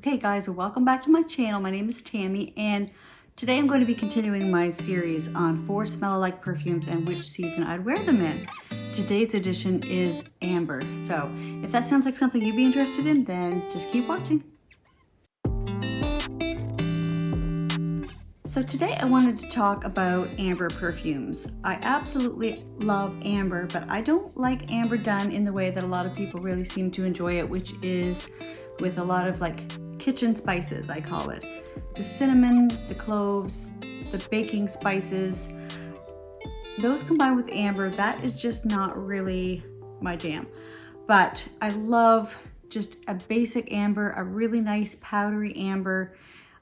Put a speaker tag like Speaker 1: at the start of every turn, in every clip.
Speaker 1: Okay guys, welcome back to my channel. My name is Tammy and today I'm going to be continuing my series on 4 smell-alike perfumes and which season I'd wear them in. Today's edition is Amber, so if that sounds like something you'd be interested in, then just keep watching. So today I wanted to talk about amber perfumes. I absolutely love amber, but I don't like amber done in the way that a lot of people really seem to enjoy it, which is with a lot of like kitchen spices, I call it. The cinnamon, the cloves, the baking spices, those combined with amber, that is just not really my jam. But I love just a basic amber, a really nice powdery amber,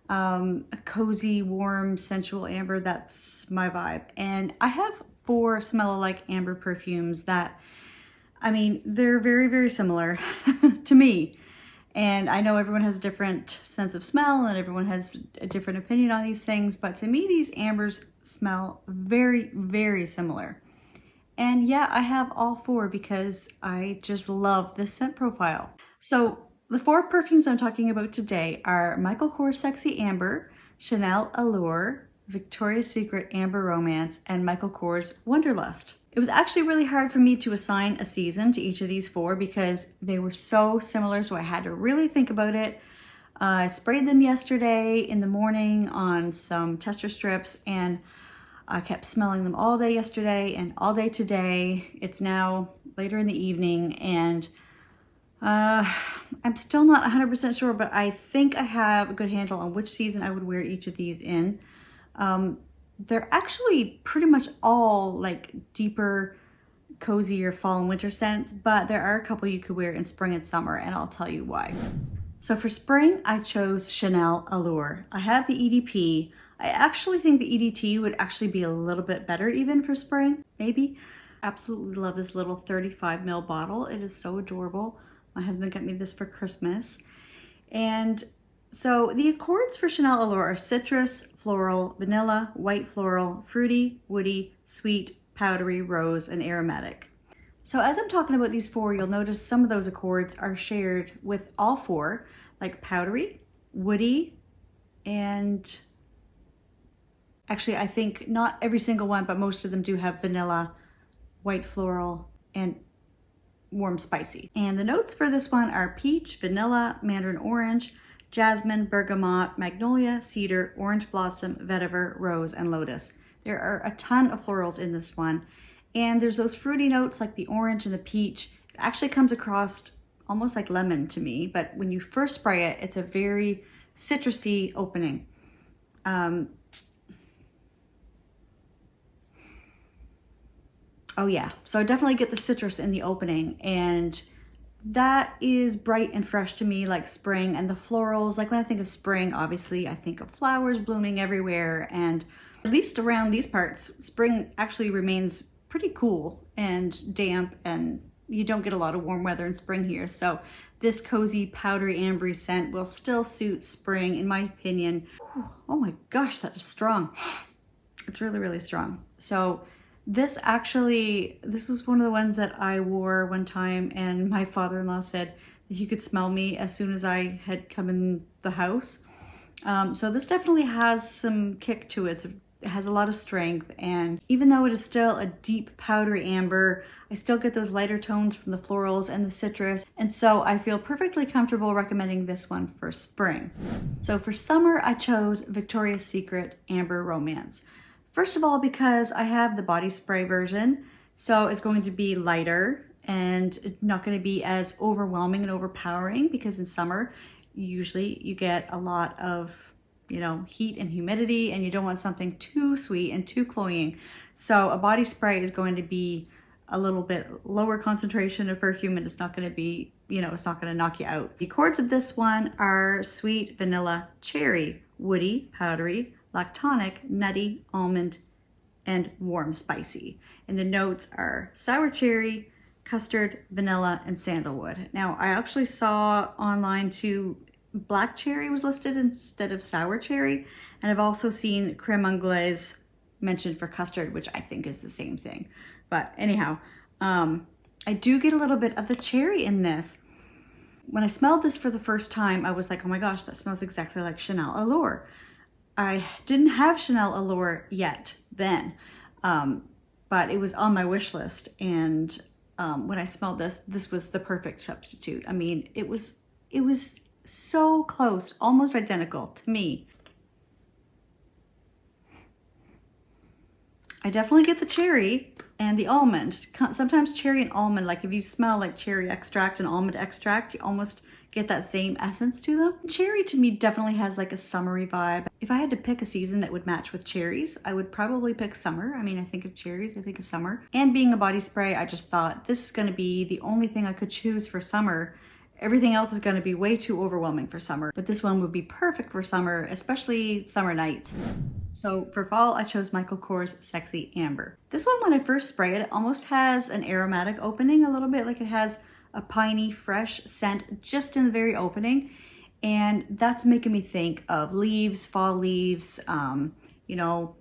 Speaker 1: a cozy, warm, sensual amber. That's my vibe. And I have 4 smell-alike amber perfumes that, I mean, they're very, very similar to me. And I know everyone has a different sense of smell and everyone has a different opinion on these things, but to me, these ambers smell very, very similar. And yeah, I have all 4 because I just love this scent profile. So the 4 perfumes I'm talking about today are Michael Kors Sexy Amber, Chanel Allure, Victoria's Secret Amber Romance, and Michael Kors Wonderlust. It was actually really hard for me to assign a season to each of these 4 because they were so similar, so I had to really think about it. I sprayed them yesterday in the morning on some tester strips and I kept smelling them all day yesterday and all day today. It's now later in the evening and I'm still not 100% sure, but I think I have a good handle on which season I would wear each of these in. They're actually pretty much all like deeper, cozier fall and winter scents, but there are a couple you could wear in spring and summer, and I'll tell you why. So for spring, I chose Chanel Allure. I have the EDP. I actually think the EDT would actually be a little bit better even for spring, maybe. Absolutely love this little 35 ml bottle. It is so adorable. My husband got me this for Christmas. And so the accords for Chanel Allure are citrus, floral, vanilla, white floral, fruity, woody, sweet, powdery, rose, and aromatic. So as I'm talking about these 4, you'll notice some of those accords are shared with all 4, like powdery, woody, and actually I think not every single one, but most of them do have vanilla, white floral, and warm spicy. And the notes for this one are peach, vanilla, mandarin orange, jasmine, bergamot, magnolia, cedar, orange blossom, vetiver, rose, and lotus. There are a ton of florals in this one. And there's those fruity notes like the orange and the peach. It actually comes across almost like lemon to me, but when you first spray it, it's a very citrusy opening. Oh yeah, so definitely get the citrus in the opening, and that is bright and fresh to me, like spring. And the florals, like when I think of spring, obviously I think of flowers blooming everywhere, and at least around these parts, spring actually remains pretty cool and damp, and you don't get a lot of warm weather in spring here. So this cozy, powdery, ambery scent will still suit spring, in my opinion. Ooh, oh my gosh, that is strong. It's really, really strong. So this was one of the ones that I wore one time, and my father-in-law said that he could smell me as soon as I had come in the house. So this definitely has some kick to it. It has a lot of strength, and even though it is still a deep powdery amber, I still get those lighter tones from the florals and the citrus, and so I feel perfectly comfortable recommending this one for spring. So for summer, I chose Victoria's Secret Amber Romance. First of all, because I have the body spray version, so it's going to be lighter and not going to be as overwhelming and overpowering, because in summer, usually you get a lot of, you know, heat and humidity, and you don't want something too sweet and too cloying. So a body spray is going to be a little bit lower concentration of perfume, and it's not going to be, you know, it's not going to knock you out. The accords of this one are sweet, vanilla, cherry, woody, powdery, lactonic, nutty, almond, and warm spicy. And the notes are sour cherry, custard, vanilla, and sandalwood. Now, I actually saw online too, black cherry was listed instead of sour cherry, and I've also seen creme anglaise mentioned for custard, which I think is the same thing. But anyhow, I do get a little bit of the cherry in this. when I smelled this for the first time, I was like, oh my gosh, that smells exactly like Chanel Allure. I didn't have Chanel Allure yet then, but it was on my wish list. And when I smelled this, this was the perfect substitute. I mean, it was so close, almost identical to me. I definitely get the cherry and the almond. Sometimes cherry and almond, like if you smell like cherry extract and almond extract, you almost get that same essence to them. Cherry to me definitely has like a summery vibe. If I had to pick a season that would match with cherries, I would probably pick summer. I mean, I think of cherries, I think of summer. And being a body spray, I just thought this is gonna be the only thing I could choose for summer. Everything else is gonna be way too overwhelming for summer, but this one would be perfect for summer, especially summer nights. So for fall, I chose Michael Kors Sexy Amber. This one, when I first spray it, it almost has an aromatic opening a little bit, like it has a piney, fresh scent just in the very opening. And that's making me think of leaves, fall leaves, you know,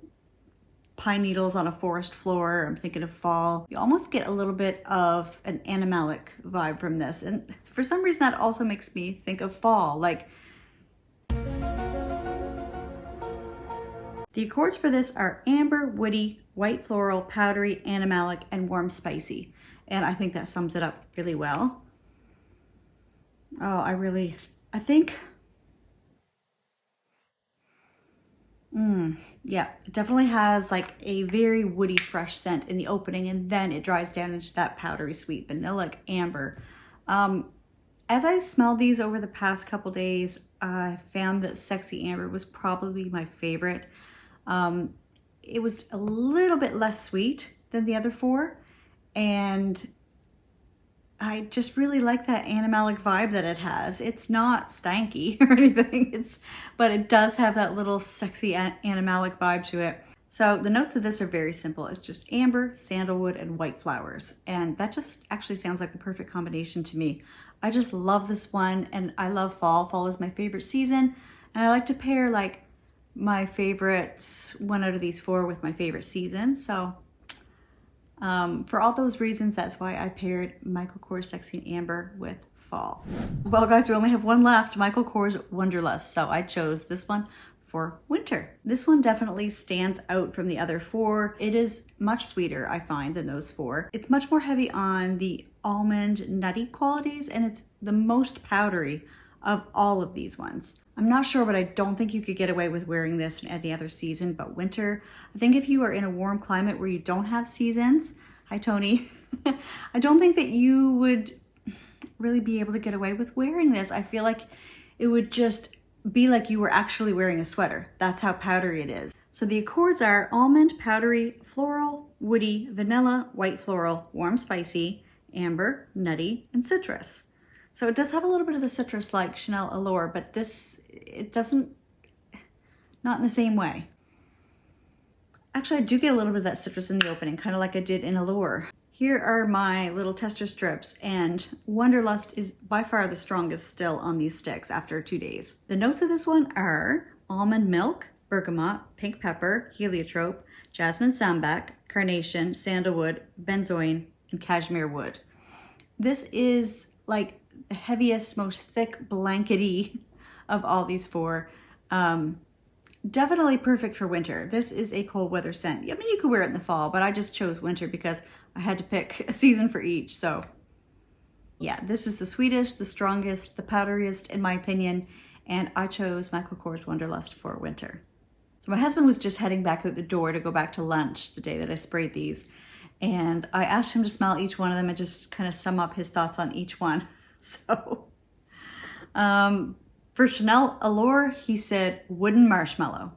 Speaker 1: pine needles on a forest floor. I'm thinking of fall. You almost get a little bit of an animalic vibe from this. And for some reason, that also makes me think of fall. Like, the accords for this are amber, woody, white floral, powdery, animalic, and warm spicy. And I think that sums it up really well. Oh, I think, yeah, it definitely has like a very woody, fresh scent in the opening, and then it dries down into that powdery sweet vanilla amber. As I smelled these over the past couple days, I found that Sexy Amber was probably my favorite. It was a little bit less sweet than the other four, and I just really like that animalic vibe that it has. It's not stanky or anything, but it does have that little sexy animalic vibe to it. So the notes of this are very simple. It's just amber, sandalwood, and white flowers. And that just actually sounds like the perfect combination to me. I just love this one, and I love fall. Fall is my favorite season, and I like to pair like my favorites, one out of these four, with my favorite season. So for all those reasons, that's why I paired Michael Kors Sexy Amber with fall. Well guys, we only have one left, Michael Kors Wonderlust. So I chose this one for winter. This one definitely stands out from the other four. It is much sweeter, I find, than those four. It's much more heavy on the almond nutty qualities, and it's the most powdery of all of these ones. I'm not sure, but I don't think you could get away with wearing this in any other season but winter. I think if you are in a warm climate where you don't have seasons, hi Tony, I don't think that you would really be able to get away with wearing this. I feel like it would just be like you were actually wearing a sweater. That's how powdery it is. So the accords are almond, powdery, floral, woody, vanilla, white floral, warm spicy, amber, nutty, and citrus. So it does have a little bit of the citrus like Chanel Allure, but this, it doesn't, not in the same way. Actually, I do get a little bit of that citrus in the opening, kind of like I did in Allure. Here are my little tester strips, and Wanderlust is by far the strongest still on these sticks after 2 days. The notes of this one are almond milk, bergamot, pink pepper, heliotrope, jasmine sambac, carnation, sandalwood, benzoin, and cashmere wood. This is like the heaviest, most thick, blankety of all these four. Definitely perfect for winter. This is a cold weather scent. I mean, you could wear it in the fall, but I just chose winter because I had to pick a season for each. So yeah, this is the sweetest, the strongest, the powderiest in my opinion, and I chose Michael Kors Wonderlust for winter. So my husband was just heading back out the door to go back to lunch the day that I sprayed these, and I asked him to smell each one of them and just kind of sum up his thoughts on each one. So for Chanel Allure, he said wooden marshmallow.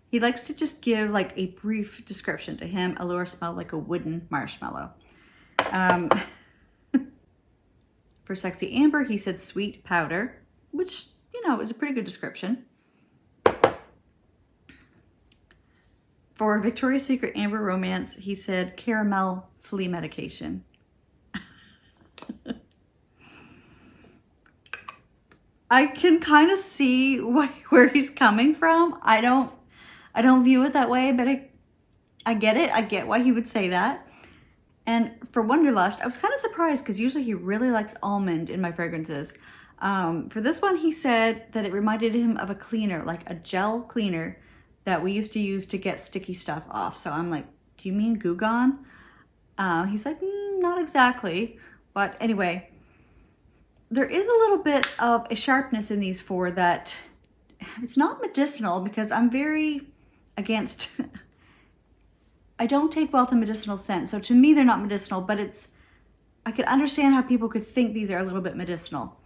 Speaker 1: He likes to just give like a brief description. To him, Allure smelled like a wooden marshmallow. For Sexy Amber, he said sweet powder, which, you know, is a pretty good description. For Victoria's Secret Amber Romance, he said caramel flea medication. I can kind of see where he's coming from. I don't view it that way, but I get it. I get why he would say that. And for Wanderlust, I was kind of surprised because usually he really likes almond in my fragrances. For this one, he said that it reminded him of a cleaner, like a gel cleaner that we used to use to get sticky stuff off. So I'm like, do you mean Goo Gone? He's like, not exactly. But anyway, there is a little bit of a sharpness in these four that it's not medicinal, because I'm very against, I don't take well to medicinal scents. So to me, they're not medicinal, but I could understand how people could think these are a little bit medicinal.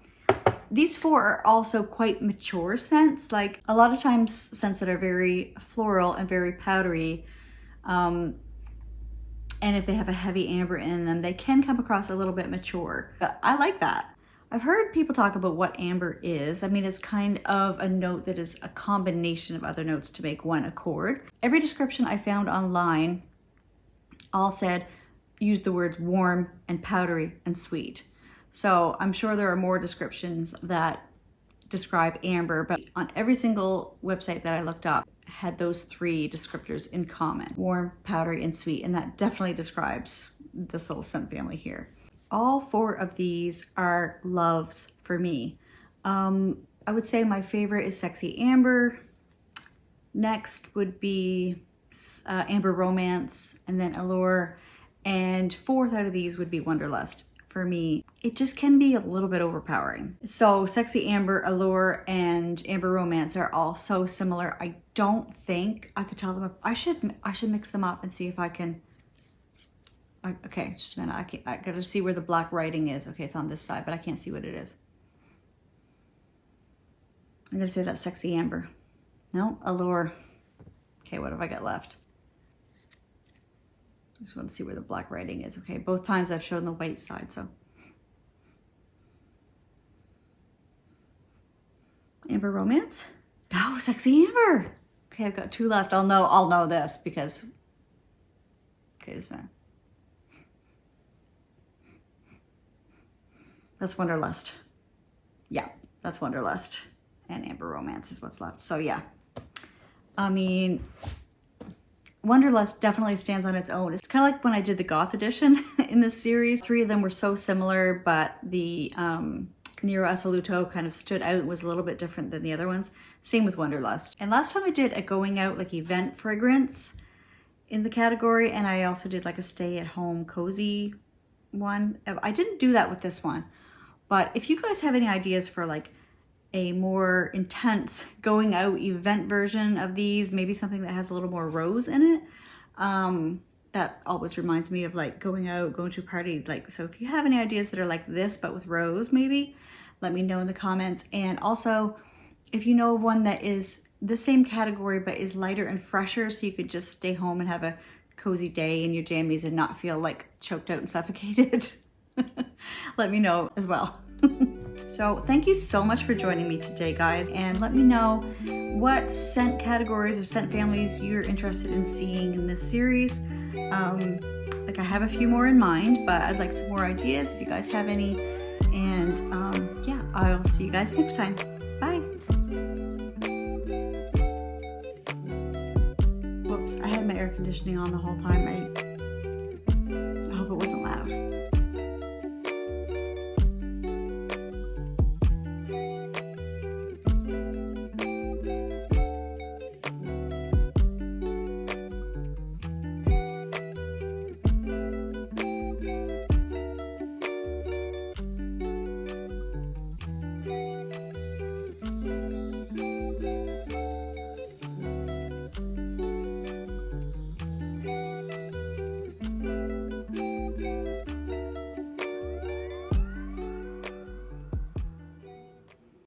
Speaker 1: These four are also quite mature scents. Like a lot of times scents that are very floral and very powdery, and if they have a heavy amber in them, they can come across a little bit mature. But I like that. I've heard people talk about what amber is. I mean, it's kind of a note that is a combination of other notes to make one accord. Every description I found online all said, use the words warm and powdery and sweet. So I'm sure there are more descriptions that describe amber, but on every single website that I looked up had those three descriptors in common: warm, powdery, and sweet. And that definitely describes this little scent family here. All four of these are loves for me. I would say my favorite is Sexy Amber. Next would be Amber Romance, and then Allure. And fourth out of these would be Wonderlust. For me, it just can be a little bit overpowering. So Sexy Amber, Allure, and Amber Romance are all so similar. I don't think I could tell them. I should mix them up and see if I can. Okay, just a minute. I gotta see where the black writing is. Okay, it's on this side, but I can't see what it is. I'm gonna say that's Sexy Amber. No, Allure. Okay, what have I got left? I just want to see where the black writing is. Okay, both times I've shown the white side, so. Amber Romance? No, Sexy Amber. Okay, I've got two left. I'll know this because, okay, this one. That's Wanderlust. Yeah, that's Wanderlust. And Amber Romance is what's left. So yeah, I mean, Wonderlust definitely stands on its own. It's kind of like when I did the Goth Edition in this series. Three of them were so similar, but the Nero Assoluto kind of stood out, was a little bit different than the other ones. Same with Wanderlust. And last time I did a going out like event fragrance in the category, and I also did like a stay at home cozy one. I didn't do that with this one, but if you guys have any ideas for like a more intense going out event version of these, maybe something that has a little more rose in it, that always reminds me of like going out, going to a party. Like, so if you have any ideas that are like this but with rose, maybe let me know in the comments. And also if you know of one that is the same category but is lighter and fresher, so you could just stay home and have a cozy day in your jammies and not feel like choked out and suffocated, let me know as well. So thank you so much for joining me today, guys, and let me know what scent categories or scent families you're interested in seeing in this series. Like I have a few more in mind, but I'd like some more ideas if you guys have any. And yeah, I'll see you guys next time. Bye. Whoops, I had my air conditioning on the whole time. I hope it wasn't loud.